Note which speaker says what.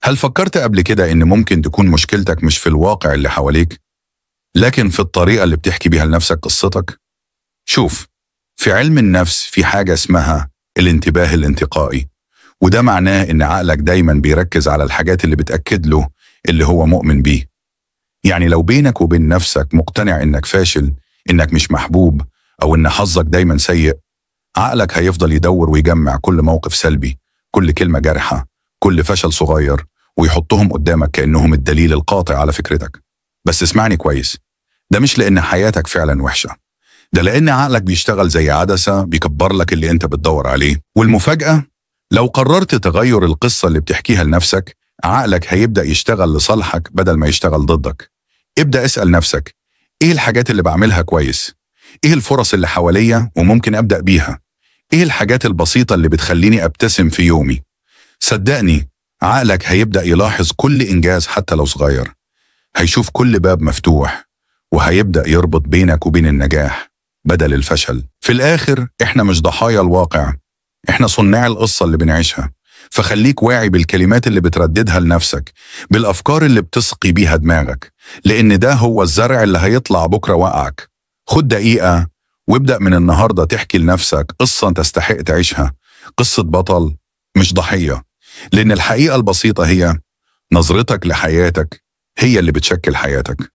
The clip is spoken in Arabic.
Speaker 1: هل فكرت قبل كده إن ممكن تكون مشكلتك مش في الواقع اللي حواليك، لكن في الطريقة اللي بتحكي بيها لنفسك قصتك؟ شوف، في علم النفس في حاجة اسمها الانتباه الانتقائي، وده معناه إن عقلك دايما بيركز على الحاجات اللي بتأكد له اللي هو مؤمن بيه. يعني لو بينك وبين نفسك مقتنع إنك فاشل، إنك مش محبوب، أو إن حظك دايما سيء، عقلك هيفضل يدور ويجمع كل موقف سلبي، كل كلمة جارحة، كل فشل صغير، ويحطهم قدامك كأنهم الدليل القاطع على فكرتك. بس اسمعني كويس، ده مش لأن حياتك فعلا وحشة، ده لأن عقلك بيشتغل زي عدسة بيكبر لك اللي انت بتدور عليه. والمفاجأة، لو قررت تغير القصة اللي بتحكيها لنفسك، عقلك هيبدأ يشتغل لصالحك بدل ما يشتغل ضدك. ابدأ اسأل نفسك، ايه الحاجات اللي بعملها كويس؟ ايه الفرص اللي حواليا وممكن أبدأ بيها؟ ايه الحاجات البسيطة اللي بتخليني أبتسم في يومي؟ صدقني، عقلك هيبدأ يلاحظ كل إنجاز حتى لو صغير، هيشوف كل باب مفتوح، وهيبدأ يربط بينك وبين النجاح بدل الفشل. في الآخر إحنا مش ضحايا الواقع، إحنا صناع القصة اللي بنعيشها. فخليك واعي بالكلمات اللي بترددها لنفسك، بالأفكار اللي بتسقي بيها دماغك، لأن ده هو الزرع اللي هيطلع بكرة وقعك. خد دقيقة وابدأ من النهاردة تحكي لنفسك قصة تستحق تعيشها، قصة بطل مش ضحية. لأن الحقيقة البسيطة هي نظرتك لحياتك هي اللي بتشكل حياتك.